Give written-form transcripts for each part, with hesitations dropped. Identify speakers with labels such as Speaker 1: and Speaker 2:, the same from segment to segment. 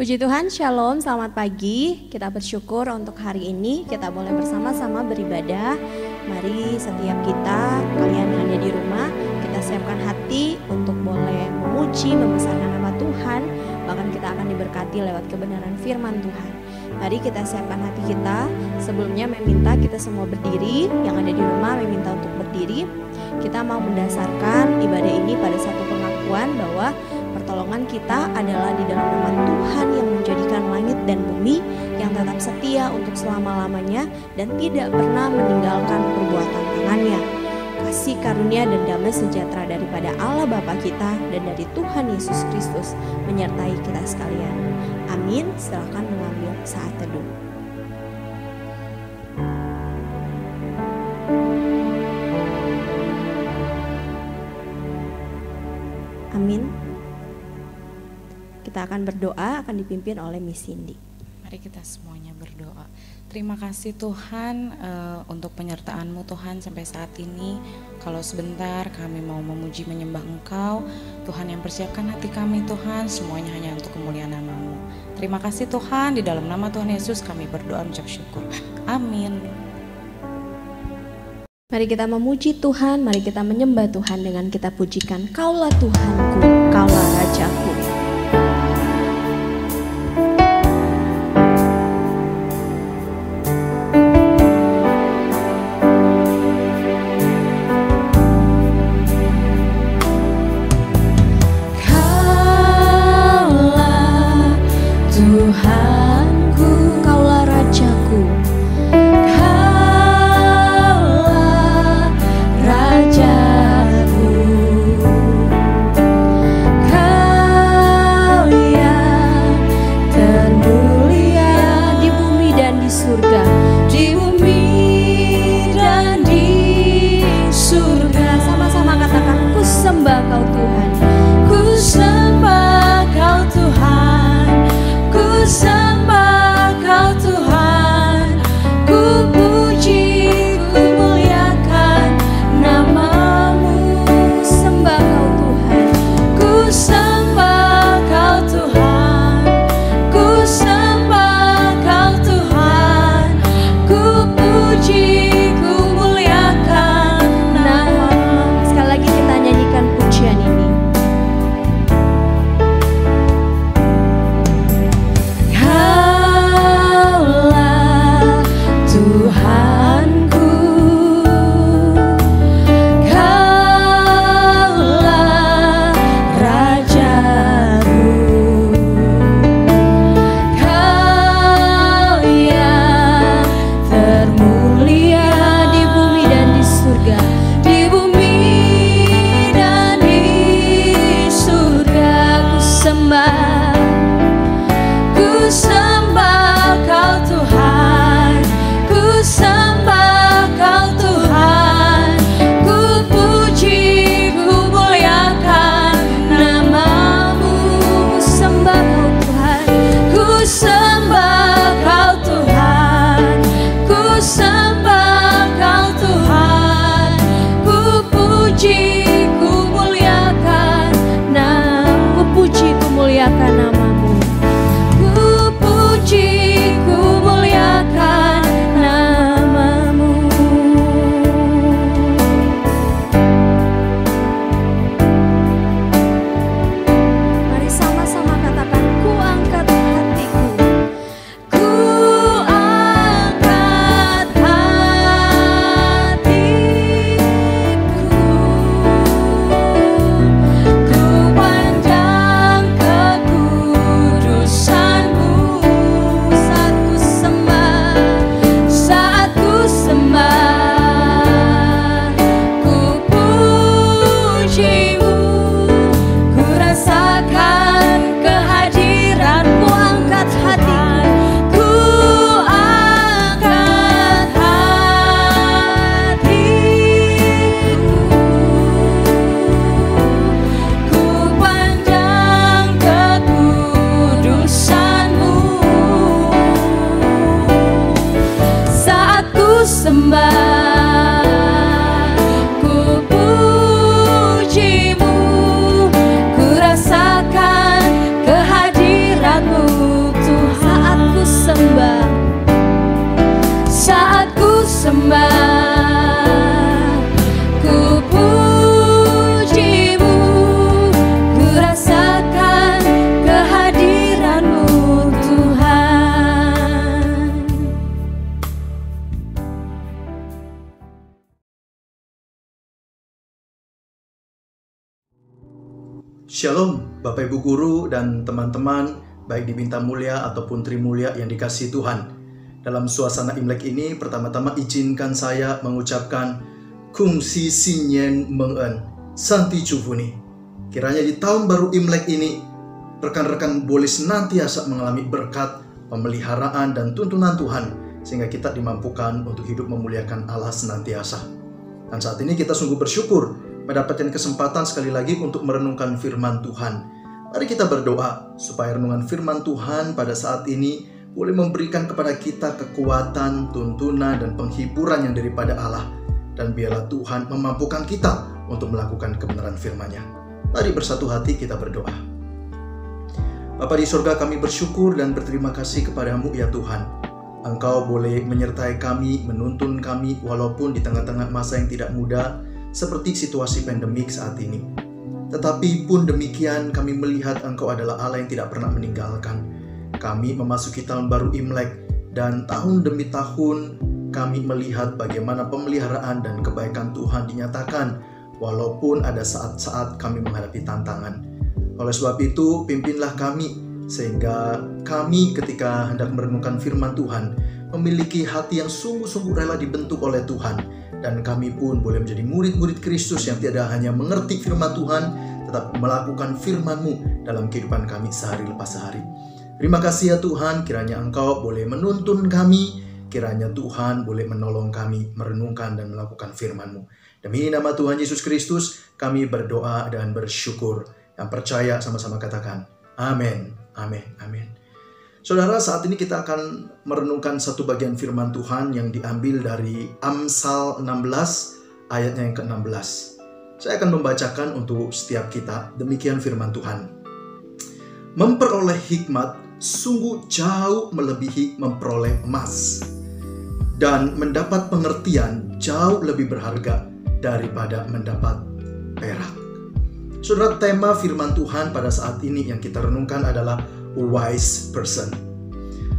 Speaker 1: Puji Tuhan, Shalom, selamat pagi. Kita bersyukur untuk hari ini kita boleh bersama-sama beribadah. Mari setiap kita, kalian yang ada di rumah, kita siapkan hati untuk boleh memuji, membesarkan nama Tuhan. Bahkan kita akan diberkati lewat kebenaran firman Tuhan. Mari kita siapkan hati kita. Sebelumnya meminta kita semua berdiri, yang ada di rumah meminta untuk berdiri. Kita mau mendasarkan ibadah ini pada satu pengakuan bahwa pertolongan kita adalah di dalam nama Tuhan yang menjadikan langit dan bumi, yang tetap setia untuk selama-lamanya dan tidak pernah meninggalkan perbuatan tangannya. Kasih karunia dan damai sejahtera daripada Allah Bapa kita dan dari Tuhan Yesus Kristus menyertai kita sekalian. Amin. Silakan mengambil saat teduh. Amin. Kita akan berdoa, akan dipimpin oleh Miss Cindy.
Speaker 2: Mari kita semuanya berdoa. Terima kasih Tuhan untuk penyertaan-Mu Tuhan sampai saat ini. Kalau sebentar kami mau memuji menyembah Engkau, Tuhan yang persiapkan hati kami Tuhan, semuanya hanya untuk kemuliaan nama-Mu. Terima kasih Tuhan, di dalam nama Tuhan Yesus kami berdoa mengucap syukur. Amin.
Speaker 1: Mari kita memuji Tuhan, mari kita menyembah Tuhan dengan kita pujikan, Kaulah Tuhanku, Kaulah Rajaku. Tuhanku, Kaulah Rajaku, Kaulah Rajaku, Kaulah
Speaker 3: Shalom Bapak Ibu Guru dan teman-teman, baik di Bintang Mulia ataupun Tri Mulia yang dikasihi Tuhan. Dalam suasana Imlek ini, pertama-tama izinkan saya mengucapkan Kung Si Sinyen Mengen Santi Cuvuni. Kiranya di tahun baru Imlek ini, rekan-rekan boleh senantiasa mengalami berkat, pemeliharaan dan tuntunan Tuhan, sehingga kita dimampukan untuk hidup memuliakan Allah senantiasa. Dan saat ini kita sungguh bersyukur mendapatkan kesempatan sekali lagi untuk merenungkan firman Tuhan. Mari kita berdoa supaya renungan firman Tuhan pada saat ini boleh memberikan kepada kita kekuatan, tuntunan, dan penghiburan yang daripada Allah. Dan biarlah Tuhan memampukan kita untuk melakukan kebenaran firman-Nya. Mari bersatu hati kita berdoa. Bapa di surga, kami bersyukur dan berterima kasih kepadamu ya Tuhan. Engkau boleh menyertai kami, menuntun kami walaupun di tengah-tengah masa yang tidak mudah seperti situasi pandemik saat ini. Tetapi pun demikian kami melihat Engkau adalah Allah yang tidak pernah meninggalkan. Kami memasuki tahun baru Imlek dan tahun demi tahun kami melihat bagaimana pemeliharaan dan kebaikan Tuhan dinyatakan walaupun ada saat-saat kami menghadapi tantangan. Oleh sebab itu pimpinlah kami sehingga kami ketika hendak merenungkan firman Tuhan memiliki hati yang sungguh-sungguh rela dibentuk oleh Tuhan. Dan kami pun boleh menjadi murid-murid Kristus yang tidak hanya mengerti firman Tuhan, tetapi melakukan firman-Mu dalam kehidupan kami sehari lepas sehari. Terima kasih ya Tuhan, kiranya Engkau boleh menuntun kami, kiranya Tuhan boleh menolong kami merenungkan dan melakukan firman-Mu. Demi nama Tuhan Yesus Kristus, kami berdoa dan bersyukur. Yang percaya sama-sama katakan, amin, amin, amin. Saudara, saat ini kita akan merenungkan satu bagian firman Tuhan yang diambil dari Amsal 16 ayatnya yang ke-16. Saya akan membacakan untuk setiap kita. Demikian firman Tuhan. Memperoleh hikmat sungguh jauh melebihi memperoleh emas, dan mendapat pengertian jauh lebih berharga daripada mendapat perak. Saudara, tema firman Tuhan pada saat ini yang kita renungkan adalah wise person.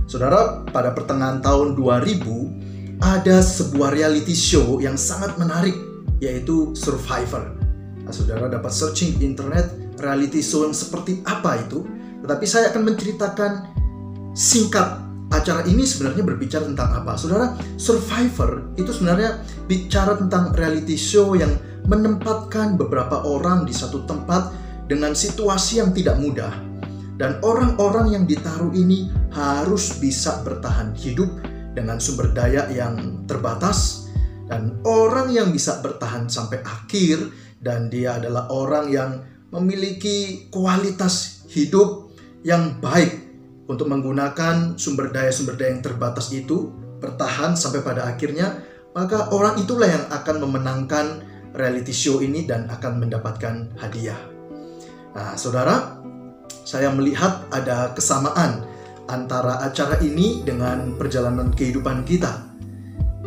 Speaker 3: Saudara, pada pertengahan tahun 2000 ada sebuah reality show yang sangat menarik, yaitu Survivor. Nah, saudara dapat searching di internet reality show yang seperti apa itu. Tetapi saya akan menceritakan singkat acara ini sebenarnya berbicara tentang apa. Saudara, Survivor itu sebenarnya bicara tentang reality show yang menempatkan beberapa orang di satu tempat dengan situasi yang tidak mudah. Dan orang-orang yang ditaruh ini harus bisa bertahan hidup dengan sumber daya yang terbatas. Dan orang yang bisa bertahan sampai akhir, dan dia adalah orang yang memiliki kualitas hidup yang baik untuk menggunakan sumber daya yang terbatas itu, bertahan sampai pada akhirnya, maka orang itulah yang akan memenangkan reality show ini dan akan mendapatkan hadiah. Nah, saudara, saya melihat ada kesamaan antara acara ini dengan perjalanan kehidupan kita.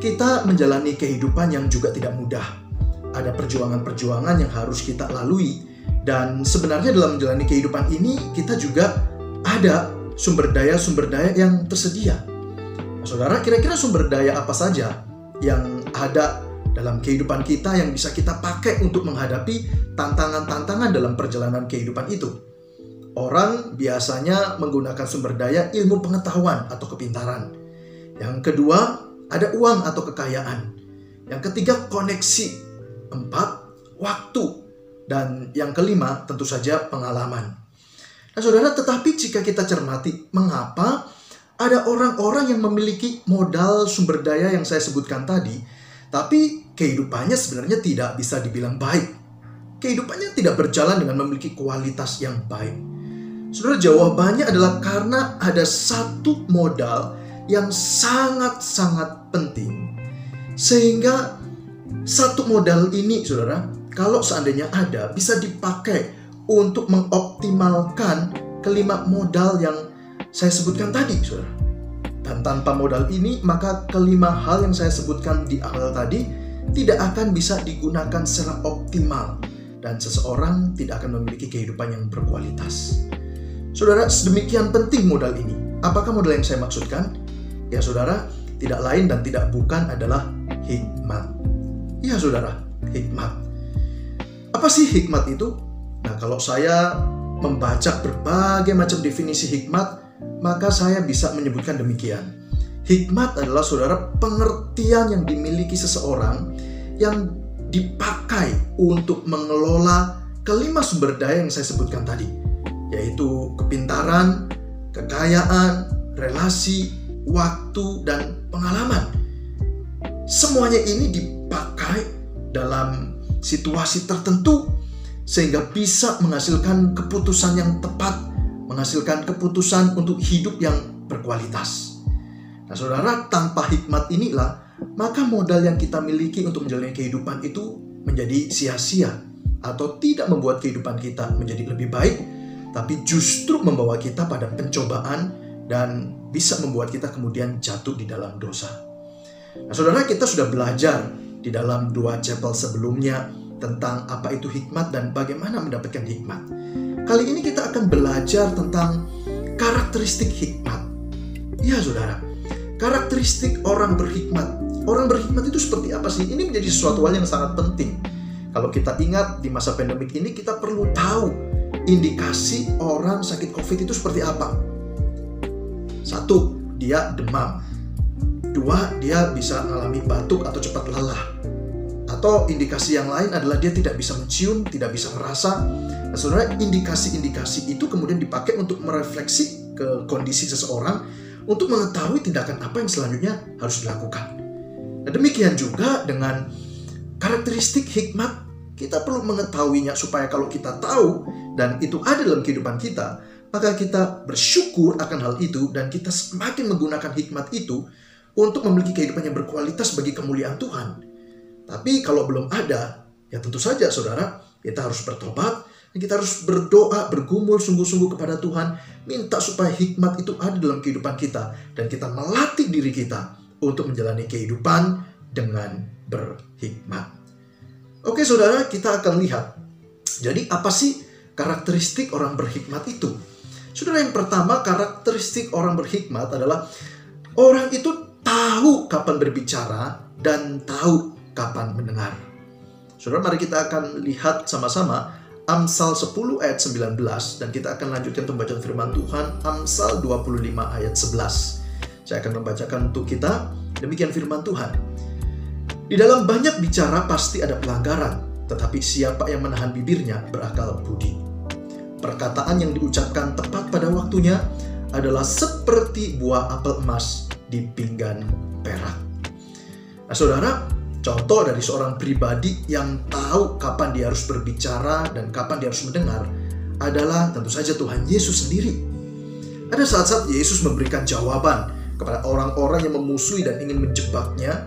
Speaker 3: Kita menjalani kehidupan yang juga tidak mudah. Ada perjuangan-perjuangan yang harus kita lalui. Dan sebenarnya dalam menjalani kehidupan ini, kita juga ada sumber daya yang tersedia. Nah, saudara, kira-kira sumber daya apa saja yang ada dalam kehidupan kita yang bisa kita pakai untuk menghadapi tantangan-tantangan dalam perjalanan kehidupan itu? Orang biasanya menggunakan sumber daya ilmu pengetahuan atau kepintaran. Yang kedua, ada uang atau kekayaan. Yang ketiga, koneksi. 4, waktu. Dan yang kelima, tentu saja pengalaman. Nah, saudara, tetapi jika kita cermati, mengapa ada orang-orang yang memiliki modal sumber daya yang saya sebutkan tadi, tapi kehidupannya sebenarnya tidak bisa dibilang baik. Kehidupannya tidak berjalan dengan memiliki kualitas yang baik. Saudara, jawabannya adalah karena ada satu modal yang sangat-sangat penting. Sehingga satu modal ini, saudara, kalau seandainya ada, bisa dipakai untuk mengoptimalkan kelima modal yang saya sebutkan tadi, saudara. Dan tanpa modal ini, maka kelima hal yang saya sebutkan di awal tadi tidak akan bisa digunakan secara optimal. Dan seseorang tidak akan memiliki kehidupan yang berkualitas. Saudara, sedemikian penting modal ini. Apakah modal yang saya maksudkan? Ya saudara, tidak lain dan tidak bukan adalah hikmat. Ya saudara, hikmat. Apa sih hikmat itu? Nah, kalau saya membaca berbagai macam definisi hikmat, maka saya bisa menyebutkan demikian. Hikmat adalah, saudara, pengertian yang dimiliki seseorang yang dipakai untuk mengelola kelima sumber daya yang saya sebutkan tadi, yaitu kepintaran, kekayaan, relasi, waktu, dan pengalaman. Semuanya ini dipakai dalam situasi tertentu sehingga bisa menghasilkan keputusan yang tepat, menghasilkan keputusan untuk hidup yang berkualitas. Nah, saudara, tanpa hikmat inilah, maka modal yang kita miliki untuk menjalani kehidupan itu menjadi sia-sia atau tidak membuat kehidupan kita menjadi lebih baik, tapi justru membawa kita pada pencobaan dan bisa membuat kita kemudian jatuh di dalam dosa. Nah, saudara, kita sudah belajar di dalam 2 chapel sebelumnya tentang apa itu hikmat dan bagaimana mendapatkan hikmat. Kali ini kita akan belajar tentang karakteristik hikmat. Ya, saudara, karakteristik orang berhikmat. Orang berhikmat itu seperti apa sih? Ini menjadi sesuatu hal yang sangat penting. Kalau kita ingat di masa pandemik ini, kita perlu tahu indikasi orang sakit COVID itu seperti apa. 1, dia demam. 2, dia bisa mengalami batuk atau cepat lelah. Atau indikasi yang lain adalah dia tidak bisa mencium, tidak bisa merasa. Nah, saudara, indikasi-indikasi itu kemudian dipakai untuk merefleksi ke kondisi seseorang untuk mengetahui tindakan apa yang selanjutnya harus dilakukan. Nah, demikian juga dengan karakteristik hikmat. Kita perlu mengetahuinya supaya kalau kita tahu dan itu ada dalam kehidupan kita, maka kita bersyukur akan hal itu dan kita semakin menggunakan hikmat itu untuk memiliki kehidupan yang berkualitas bagi kemuliaan Tuhan. Tapi kalau belum ada, ya tentu saja, saudara, kita harus bertobat, dan kita harus berdoa, bergumul sungguh-sungguh kepada Tuhan, minta supaya hikmat itu ada dalam kehidupan kita, dan kita melatih diri kita untuk menjalani kehidupan dengan berhikmat. Oke, saudara, kita akan lihat. Jadi apa sih karakteristik orang berhikmat itu? Saudara, yang pertama, karakteristik orang berhikmat adalah orang itu tahu kapan berbicara dan tahu kapan mendengar. Saudara, mari kita akan lihat sama-sama Amsal 10 ayat 19, dan kita akan lanjutkan pembacaan firman Tuhan Amsal 25 ayat 11. Saya akan membacakan untuk kita. Demikian firman Tuhan. Di dalam banyak bicara pasti ada pelanggaran, tetapi siapa yang menahan bibirnya berakal budi. Perkataan yang diucapkan tepat pada waktunya adalah seperti buah apel emas di pinggan perak. Nah, saudara, contoh dari seorang pribadi yang tahu kapan dia harus berbicara dan kapan dia harus mendengar adalah tentu saja Tuhan Yesus sendiri. Ada saat-saat Yesus memberikan jawaban kepada orang-orang yang memusuhi dan ingin menjebaknya,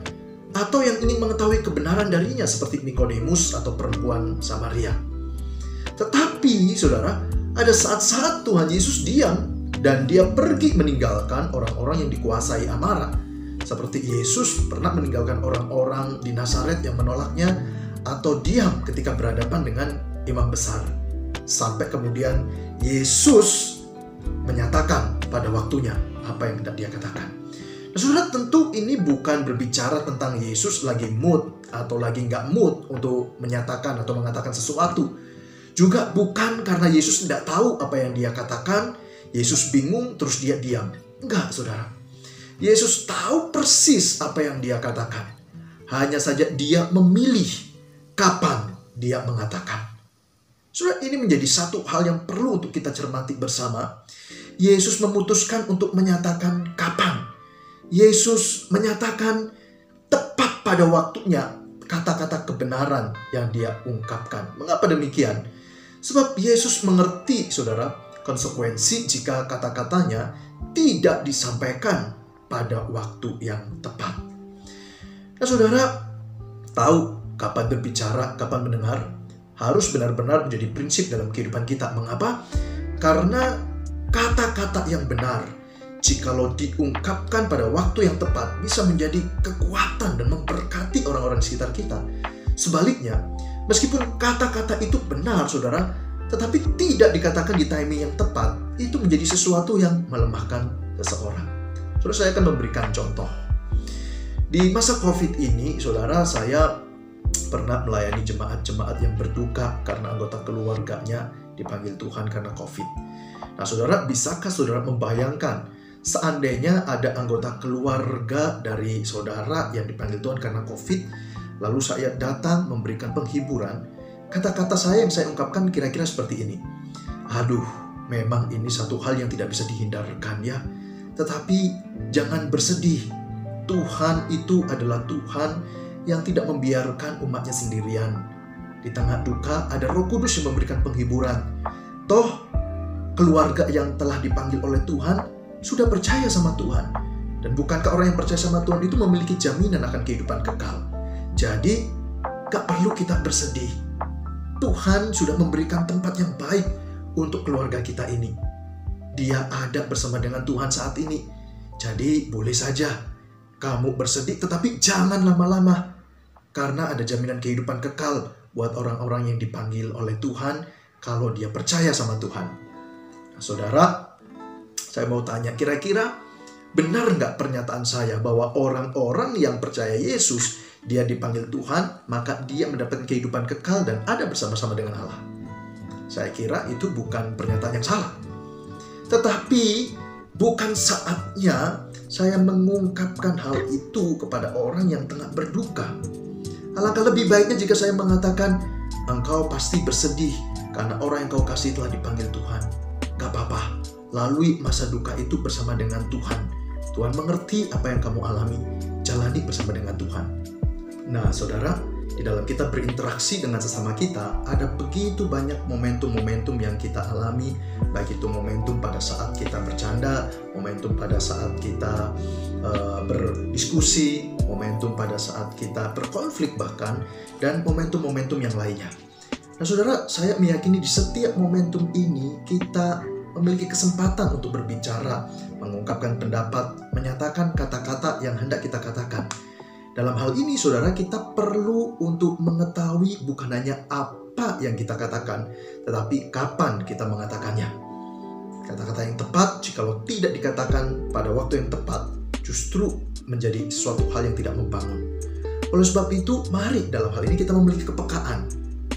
Speaker 3: atau yang ingin mengetahui kebenaran darinya seperti Nikodemus atau perempuan Samaria. Tetapi, saudara, ada saat-saat Tuhan Yesus diam dan dia pergi meninggalkan orang-orang yang dikuasai amarah. Seperti Yesus pernah meninggalkan orang-orang di Nazaret yang menolaknya, atau diam ketika berhadapan dengan imam besar. Sampai kemudian Yesus menyatakan pada waktunya apa yang hendak dia katakan. Nah, saudara, tentu ini bukan berbicara tentang Yesus lagi mood atau lagi nggak mood untuk menyatakan atau mengatakan sesuatu. Juga bukan karena Yesus tidak tahu apa yang dia katakan, Yesus bingung terus dia diam. Enggak, saudara. Yesus tahu persis apa yang dia katakan. Hanya saja dia memilih kapan dia mengatakan. Saudara, ini menjadi satu hal yang perlu untuk kita cermati bersama. Yesus memutuskan untuk menyatakan kapan. Yesus menyatakan tepat pada waktunya kata-kata kebenaran yang dia ungkapkan. Mengapa demikian? Sebab Yesus mengerti, saudara, konsekuensi jika kata-katanya tidak disampaikan pada waktu yang tepat. Nah, saudara, tahu kapan berbicara, kapan mendengar, harus benar-benar menjadi prinsip dalam kehidupan kita. Mengapa? Karena kata-kata yang benar, jikalau diungkapkan pada waktu yang tepat, bisa menjadi kekuatan dan memberkati orang-orang di sekitar kita. Sebaliknya, meskipun kata-kata itu benar, saudara, tetapi tidak dikatakan di timing yang tepat, itu menjadi sesuatu yang melemahkan seseorang. Saudara, saya akan memberikan contoh. Di masa COVID ini, saudara, saya pernah melayani jemaat-jemaat yang berduka karena anggota keluarganya dipanggil Tuhan karena COVID. Nah, saudara, bisakah saudara membayangkan seandainya ada anggota keluarga dari saudara yang dipanggil Tuhan karena COVID, lalu saya datang memberikan penghiburan, kata-kata saya yang saya ungkapkan kira-kira seperti ini. Aduh, memang ini satu hal yang tidak bisa dihindarkan ya. Tetapi jangan bersedih. Tuhan itu adalah Tuhan yang tidak membiarkan umatnya sendirian. Di tengah duka ada Roh Kudus yang memberikan penghiburan. Toh, keluarga yang telah dipanggil oleh Tuhan sudah percaya sama Tuhan. Dan bukankah orang yang percaya sama Tuhan itu memiliki jaminan akan kehidupan kekal? Jadi, gak perlu kita bersedih. Tuhan sudah memberikan tempat yang baik untuk keluarga kita ini. Dia ada bersama dengan Tuhan saat ini. Jadi boleh saja kamu bersedih, tetapi jangan lama-lama. Karena ada jaminan kehidupan kekal buat orang-orang yang dipanggil oleh Tuhan kalau dia percaya sama Tuhan. Nah, saudara, saya mau tanya, kira-kira benar nggak pernyataan saya bahwa orang-orang yang percaya Yesus, dia dipanggil Tuhan, maka dia mendapatkan kehidupan kekal dan ada bersama-sama dengan Allah? Saya kira itu bukan pernyataan yang salah. Tetapi bukan saatnya saya mengungkapkan hal itu kepada orang yang tengah berduka. Alangkah lebih baiknya jika saya mengatakan, engkau pasti bersedih karena orang yang kau kasih telah dipanggil Tuhan. Gak apa-apa, lalui masa duka itu bersama dengan Tuhan. Tuhan mengerti apa yang kamu alami, jalani bersama dengan Tuhan. Nah, saudara, di dalam kita berinteraksi dengan sesama kita, ada begitu banyak momentum-momentum yang kita alami, baik itu momentum pada saat kita bercanda, momentum pada saat kita berdiskusi, momentum pada saat kita berkonflik bahkan, dan momentum-momentum yang lainnya. Nah, saudara, saya meyakini di setiap momentum ini kita memiliki kesempatan untuk berbicara, mengungkapkan pendapat, menyatakan kata-kata yang hendak kita katakan. Dalam hal ini, saudara, kita perlu untuk mengetahui bukan hanya apa yang kita katakan, tetapi kapan kita mengatakannya. Kata-kata yang tepat, jikalau tidak dikatakan pada waktu yang tepat, justru menjadi suatu hal yang tidak membangun. Oleh sebab itu, mari dalam hal ini kita memiliki kepekaan.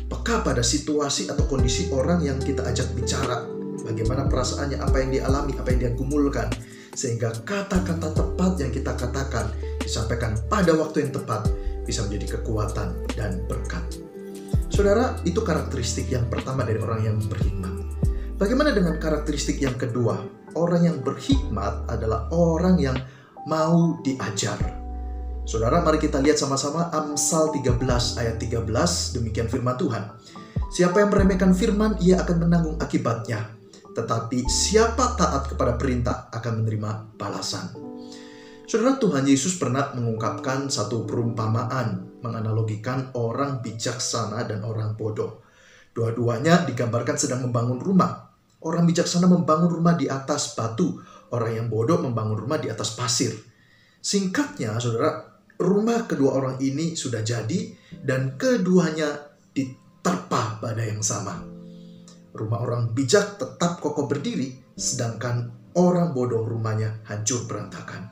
Speaker 3: Peka pada situasi atau kondisi orang yang kita ajak bicara. Bagaimana perasaannya, apa yang dialami, apa yang dia gumulkan. Sehingga kata-kata tepat yang kita katakan disampaikan pada waktu yang tepat bisa menjadi kekuatan dan berkat. Saudara, itu karakteristik yang pertama dari orang yang berhikmat. Bagaimana dengan karakteristik yang kedua? Orang yang berhikmat adalah orang yang mau diajar. Saudara, mari kita lihat sama-sama Amsal 13 ayat 13, demikian firman Tuhan. Siapa yang meremehkan firman, ia akan menanggung akibatnya. Tetapi siapa taat kepada perintah akan menerima balasan. Saudara, Tuhan Yesus pernah mengungkapkan satu perumpamaan, menganalogikan orang bijaksana dan orang bodoh. Dua-duanya digambarkan sedang membangun rumah. Orang bijaksana membangun rumah di atas batu, orang yang bodoh membangun rumah di atas pasir. Singkatnya, saudara, rumah kedua orang ini sudah jadi dan keduanya diterpa badai yang sama. Rumah orang bijak tetap kokoh berdiri, sedangkan orang bodoh rumahnya hancur berantakan.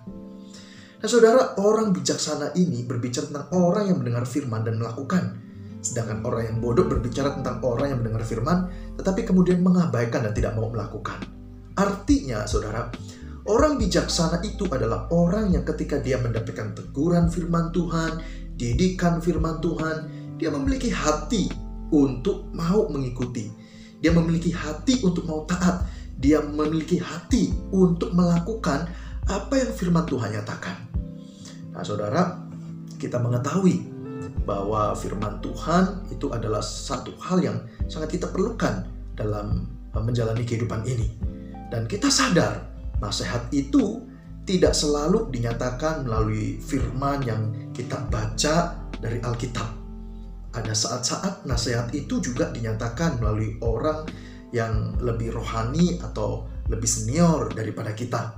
Speaker 3: Nah, saudara, orang bijaksana ini berbicara tentang orang yang mendengar firman dan melakukan. Sedangkan orang yang bodoh berbicara tentang orang yang mendengar firman, tetapi kemudian mengabaikan dan tidak mau melakukan. Artinya, saudara, orang bijaksana itu adalah orang yang ketika dia mendapatkan teguran firman Tuhan, didikan firman Tuhan, dia memiliki hati untuk mau mengikuti. Dia memiliki hati untuk mau taat. Dia memiliki hati untuk melakukan apa yang firman Tuhan nyatakan. Nah, saudara, kita mengetahui bahwa firman Tuhan itu adalah satu hal yang sangat kita perlukan dalam menjalani kehidupan ini. Dan kita sadar, nasihat itu tidak selalu dinyatakan melalui firman yang kita baca dari Alkitab. Ada saat-saat nasihat itu juga dinyatakan melalui orang yang lebih rohani atau lebih senior daripada kita.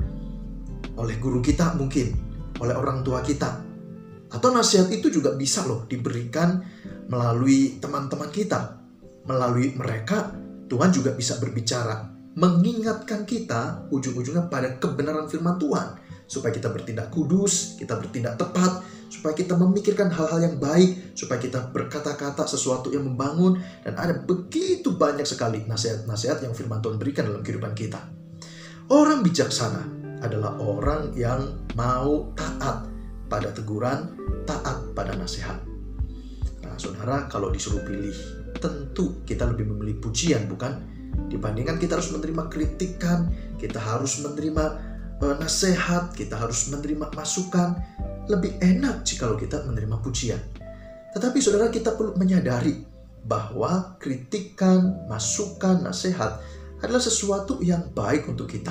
Speaker 3: Oleh guru kita mungkin, oleh orang tua kita. Atau nasihat itu juga bisa diberikan melalui teman-teman kita. Melalui mereka, Tuhan juga bisa berbicara. Mengingatkan kita ujung-ujungnya pada kebenaran firman Tuhan. Supaya kita bertindak kudus, kita bertindak tepat, supaya kita memikirkan hal-hal yang baik, supaya kita berkata-kata sesuatu yang membangun, dan ada begitu banyak sekali nasihat-nasihat yang firman Tuhan berikan dalam kehidupan kita. Orang bijaksana adalah orang yang mau taat pada teguran, taat pada nasihat. Nah, saudara, kalau disuruh pilih, tentu kita lebih memilih pujian, bukan? Dibandingkan kita harus menerima kritikan, kita harus menerima nasihat, kita harus menerima masukan. Lebih enak jikalau kita menerima pujian. Tetapi saudara, kita perlu menyadari bahwa kritikan, masukan, nasihat adalah sesuatu yang baik untuk kita.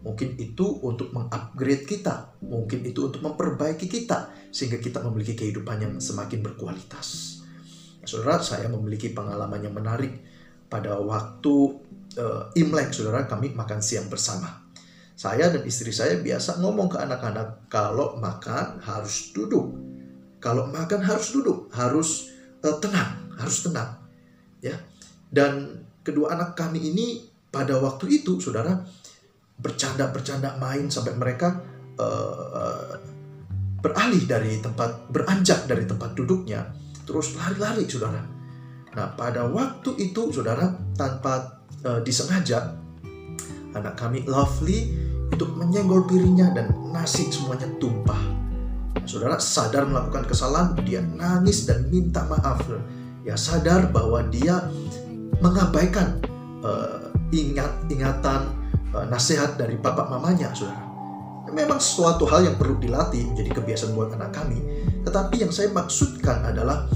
Speaker 3: Mungkin itu untuk mengupgrade kita, mungkin itu untuk memperbaiki kita, sehingga kita memiliki kehidupan yang semakin berkualitas. Saudara, saya memiliki pengalaman yang menarik. Pada waktu Imlek, saudara, kami makan siang bersama. Saya dan istri saya biasa ngomong ke anak-anak, kalau makan harus duduk. Kalau makan harus duduk, harus tenang, ya. Dan kedua anak kami ini pada waktu itu, saudara, bercanda main sampai mereka beranjak dari tempat duduknya, terus lari-lari, saudara. Nah, pada waktu itu, saudara, tanpa disengaja, anak kami Lovely itu menyenggol piringnya dan nasi semuanya tumpah. Saudara sadar melakukan kesalahan, dia nangis dan minta maaf. Ya, sadar bahwa dia mengabaikan ingatan nasihat dari bapak mamanya, saudara. Memang suatu hal yang perlu dilatih menjadi kebiasaan buat anak kami. Tetapi yang saya maksudkan adalah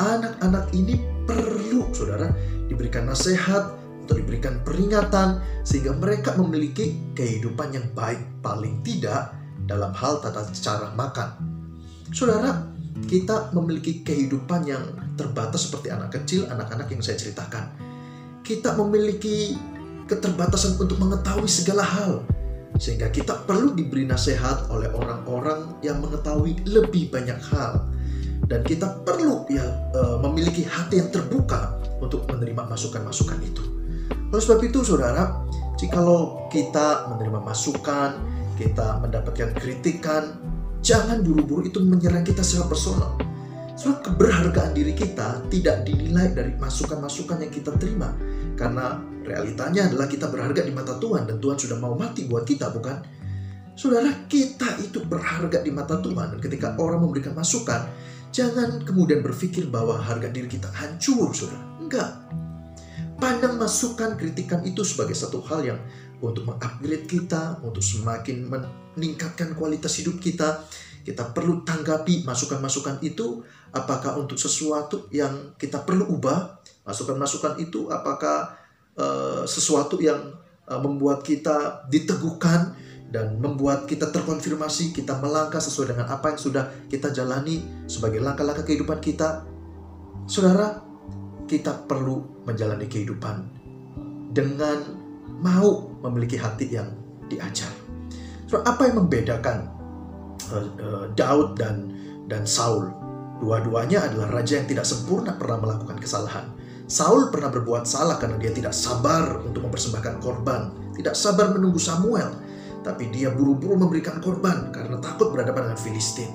Speaker 3: anak-anak ini perlu, saudara, diberikan nasihat atau diberikan peringatan, sehingga mereka memiliki kehidupan yang baik, paling tidak dalam hal tata cara makan. Saudara, kita memiliki kehidupan yang terbatas seperti anak kecil, anak-anak yang saya ceritakan. Kita memiliki keterbatasan untuk mengetahui segala hal, sehingga kita perlu diberi nasihat oleh orang-orang yang mengetahui lebih banyak hal. Dan kita perlu memiliki hati yang terbuka untuk menerima masukan-masukan itu. Oleh sebab itu, saudara, jikalau kita menerima masukan, kita mendapatkan kritikan, jangan buru-buru itu menyerang kita secara personal. Sebab keberhargaan diri kita tidak dinilai dari masukan-masukan yang kita terima. Karena realitanya adalah kita berharga di mata Tuhan, dan Tuhan sudah mau mati buat kita, bukan? Saudara, kita itu berharga di mata Tuhan, dan ketika orang memberikan masukan, jangan kemudian berpikir bahwa harga diri kita hancur, saudara. Enggak. Pandang masukan, kritikan itu sebagai satu hal yang untuk mengupgrade kita, untuk semakin meningkatkan kualitas hidup kita. Kita perlu tanggapi masukan-masukan itu, apakah untuk sesuatu yang kita perlu ubah. Masukan-masukan itu apakah sesuatu yang membuat kita diteguhkan dan membuat kita terkonfirmasi, kita melangkah sesuai dengan apa yang sudah kita jalani sebagai langkah-langkah kehidupan kita. Saudara, kita perlu menjalani kehidupan dengan mau memiliki hati yang diajar. So, apa yang membedakan Daud dan Saul? Dua-duanya adalah raja yang tidak sempurna, pernah melakukan kesalahan. Saul pernah berbuat salah karena dia tidak sabar untuk mempersembahkan korban, tidak sabar menunggu Samuel, tapi dia buru-buru memberikan korban karena takut berhadapan dengan Filistin.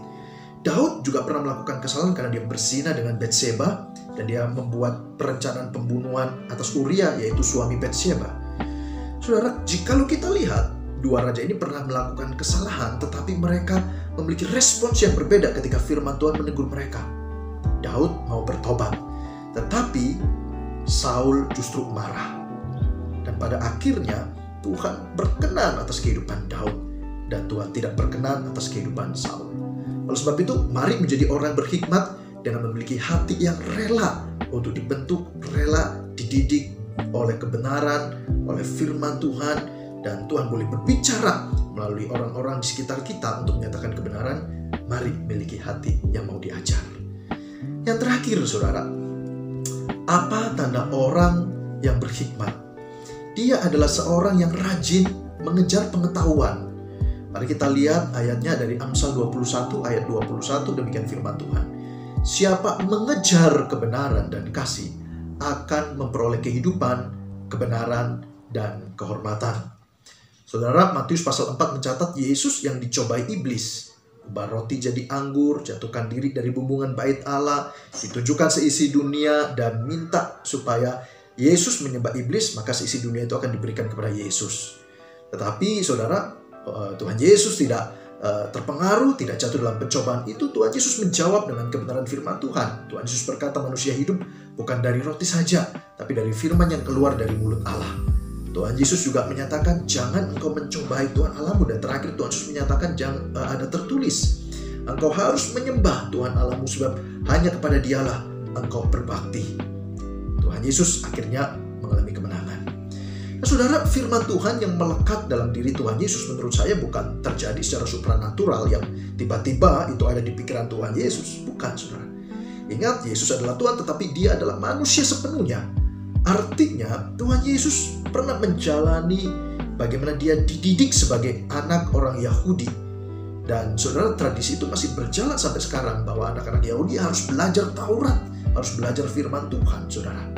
Speaker 3: Daud juga pernah melakukan kesalahan karena dia berzina dengan Batseba, dan dia membuat perencanaan pembunuhan atas Uria, yaitu suami Batseba. Saudara, jikalau kita lihat, dua raja ini pernah melakukan kesalahan, tetapi mereka memiliki respons yang berbeda ketika firman Tuhan menegur mereka. Daud mau bertobat, tetapi Saul justru marah. Dan pada akhirnya Tuhan berkenan atas kehidupan Daud, dan Tuhan tidak berkenan atas kehidupan Saul. Oleh sebab itu, mari menjadi orang berhikmat dengan memiliki hati yang rela untuk dibentuk, rela dididik oleh kebenaran, oleh firman Tuhan, dan Tuhan boleh berbicara melalui orang-orang di sekitar kita untuk menyatakan kebenaran. Mari miliki hati yang mau diajar. Yang terakhir, saudara, apa tanda orang yang berhikmat? Dia adalah seorang yang rajin mengejar pengetahuan. Mari kita lihat ayatnya dari Amsal 21 ayat 21, demikian firman Tuhan. Siapa mengejar kebenaran dan kasih akan memperoleh kehidupan, kebenaran, dan kehormatan. Saudara, Matius pasal 4 mencatat Yesus yang dicobai iblis ubah roti jadi anggur, jatuhkan diri dari bumbungan bait Allah, ditunjukkan seisi dunia, dan minta supaya Yesus menyembah iblis, maka seisi dunia itu akan diberikan kepada Yesus. Tetapi saudara, Tuhan Yesus tidak terpengaruh, tidak jatuh dalam pencobaan itu. Tuhan Yesus menjawab dengan kebenaran firman Tuhan. Tuhan Yesus berkata, manusia hidup bukan dari roti saja, tapi dari firman yang keluar dari mulut Allah. Tuhan Yesus juga menyatakan, jangan engkau mencobai Tuhan Allahmu. Dan terakhir Tuhan Yesus menyatakan, ada tertulis, engkau harus menyembah Tuhan Allahmu, sebab hanya kepada Dialah engkau berbakti. Tuhan Yesus akhirnya mengalami kemenangan. Nah, saudara, firman Tuhan yang melekat dalam diri Tuhan Yesus menurut saya bukan terjadi secara supranatural yang tiba-tiba itu ada di pikiran Tuhan Yesus. Bukan, saudara. Ingat, Yesus adalah Tuhan, tetapi Dia adalah manusia sepenuhnya. Artinya, Tuhan Yesus pernah menjalani bagaimana Dia dididik sebagai anak orang Yahudi. Dan saudara, tradisi itu masih berjalan sampai sekarang, bahwa anak-anak Yahudi harus belajar Taurat, harus belajar firman Tuhan, saudara.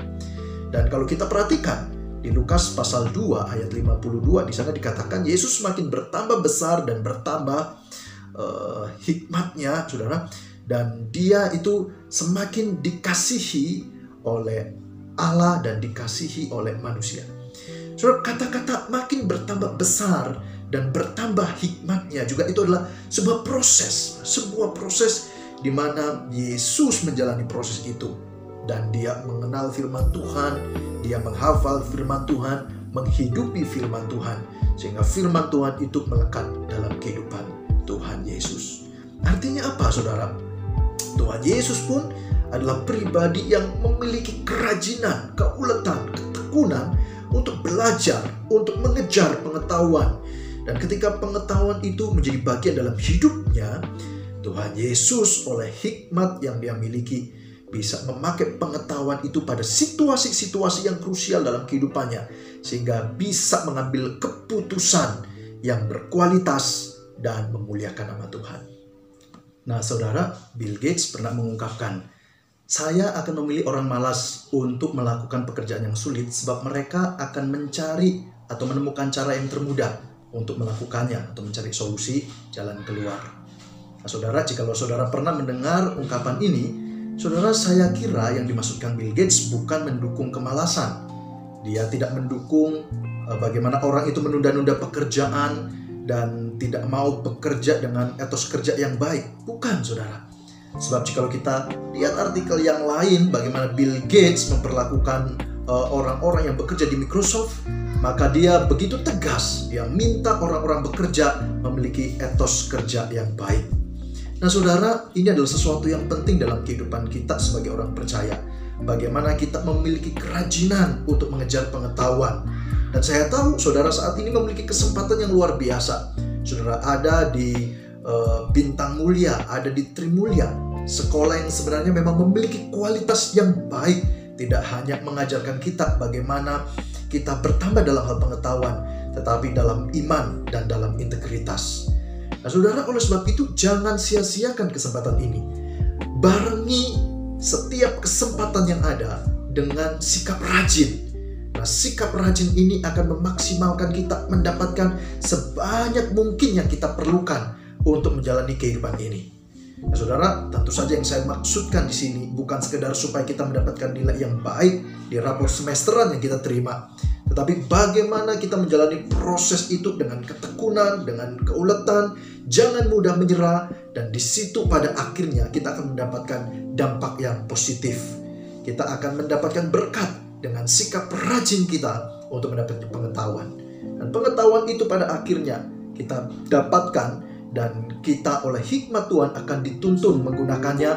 Speaker 3: Dan kalau kita perhatikan, di Lukas pasal 2 ayat 52 di sana dikatakan Yesus semakin bertambah besar dan bertambah hikmatnya, saudara, dan Dia itu semakin dikasihi oleh Allah dan dikasihi oleh manusia. Saudara, kata-kata makin bertambah besar dan bertambah hikmatnya juga itu adalah sebuah proses di mana Yesus menjalani proses itu. Dan Dia mengenal firman Tuhan, Dia menghafal firman Tuhan, menghidupi firman Tuhan, sehingga firman Tuhan itu melekat dalam kehidupan Tuhan Yesus. Artinya apa, saudara? Tuhan Yesus pun adalah pribadi yang memiliki kerajinan, keuletan, ketekunan untuk belajar, untuk mengejar pengetahuan. Dan ketika pengetahuan itu menjadi bagian dalam hidupnya, Tuhan Yesus oleh hikmat yang Dia miliki bisa memakai pengetahuan itu pada situasi-situasi yang krusial dalam kehidupannya, sehingga bisa mengambil keputusan yang berkualitas dan memuliakan nama Tuhan. Nah, saudara, Bill Gates pernah mengungkapkan, saya akan memilih orang malas untuk melakukan pekerjaan yang sulit, sebab mereka akan mencari atau menemukan cara yang termudah untuk melakukannya, atau mencari solusi jalan keluar. Nah, saudara, jikalau saudara pernah mendengar ungkapan ini, saudara, saya kira yang dimaksudkan Bill Gates bukan mendukung kemalasan. Dia tidak mendukung bagaimana orang itu menunda-nunda pekerjaan dan tidak mau bekerja dengan etos kerja yang baik. Bukan, saudara. Sebab jika kita lihat artikel yang lain bagaimana Bill Gates memperlakukan orang-orang yang bekerja di Microsoft, maka dia begitu tegas. Dia minta orang-orang bekerja memiliki etos kerja yang baik. Nah, saudara, ini adalah sesuatu yang penting dalam kehidupan kita sebagai orang percaya. Bagaimana kita memiliki kerajinan untuk mengejar pengetahuan. Dan saya tahu saudara saat ini memiliki kesempatan yang luar biasa. Saudara ada di Bintang Mulia, ada di Trimulya, sekolah yang sebenarnya memang memiliki kualitas yang baik. Tidak hanya mengajarkan kita bagaimana kita bertambah dalam hal pengetahuan, tetapi dalam iman dan dalam integritas. Nah, saudara, oleh sebab itu jangan sia-siakan kesempatan ini. Barengi setiap kesempatan yang ada dengan sikap rajin. Nah, sikap rajin ini akan memaksimalkan kita mendapatkan sebanyak mungkin yang kita perlukan untuk menjalani kehidupan ini. Nah, saudara, tentu saja yang saya maksudkan di sini bukan sekedar supaya kita mendapatkan nilai yang baik di rapor semesteran yang kita terima, tetapi bagaimana kita menjalani proses itu dengan ketekunan, dengan keuletan, jangan mudah menyerah, dan di situ pada akhirnya kita akan mendapatkan dampak yang positif. Kita akan mendapatkan berkat dengan sikap rajin kita untuk mendapatkan pengetahuan. Dan pengetahuan itu pada akhirnya kita dapatkan, dan kita oleh hikmat Tuhan akan dituntun menggunakannya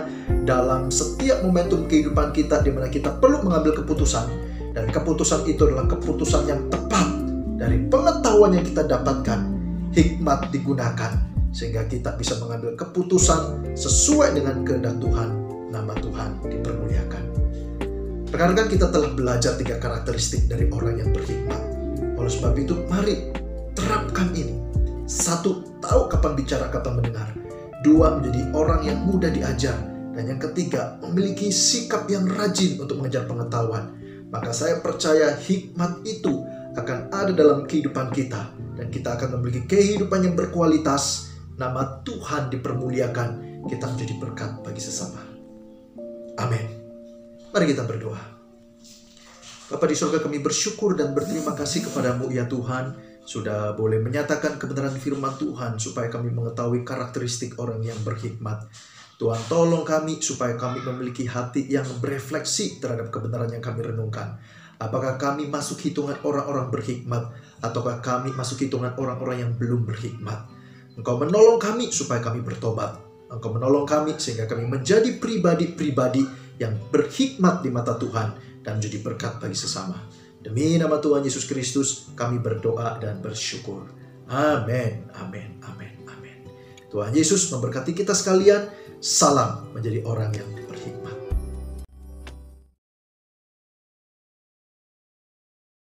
Speaker 3: dalam setiap momentum kehidupan kita di mana kita perlu mengambil keputusan. Dan keputusan itu adalah keputusan yang tepat dari pengetahuan yang kita dapatkan. Hikmat digunakan sehingga kita bisa mengambil keputusan sesuai dengan kehendak Tuhan. Nama Tuhan dipermuliakan. Rekan-rekan, kita telah belajar 3 karakteristik dari orang yang berhikmat. Oleh sebab itu, mari terapkan ini. 1, tahu kapan bicara, kapan mendengar. 2, menjadi orang yang mudah diajar. Dan yang ketiga, memiliki sikap yang rajin untuk mengejar pengetahuan. Maka saya percaya hikmat itu akan ada dalam kehidupan kita. Dan kita akan memiliki kehidupan yang berkualitas nama Tuhan dipermuliakan, kita menjadi berkat bagi sesama. Amin. Mari kita berdoa. Bapa di surga, kami bersyukur dan berterima kasih kepadamu ya Tuhan, sudah boleh menyatakan kebenaran firman Tuhan supaya kami mengetahui karakteristik orang yang berhikmat. Tuhan, tolong kami supaya kami memiliki hati yang berefleksi terhadap kebenaran yang kami renungkan. Apakah kami masuk hitungan orang-orang berhikmat, ataukah kami masuk hitungan orang-orang yang belum berhikmat? Engkau menolong kami supaya kami bertobat. Engkau menolong kami sehingga kami menjadi pribadi-pribadi yang berhikmat di mata Tuhan dan menjadi berkat bagi sesama. Demi nama Tuhan Yesus Kristus, kami berdoa dan bersyukur. Amin, amin, amin, amin. Tuhan Yesus memberkati kita sekalian. Salam menjadi orang yang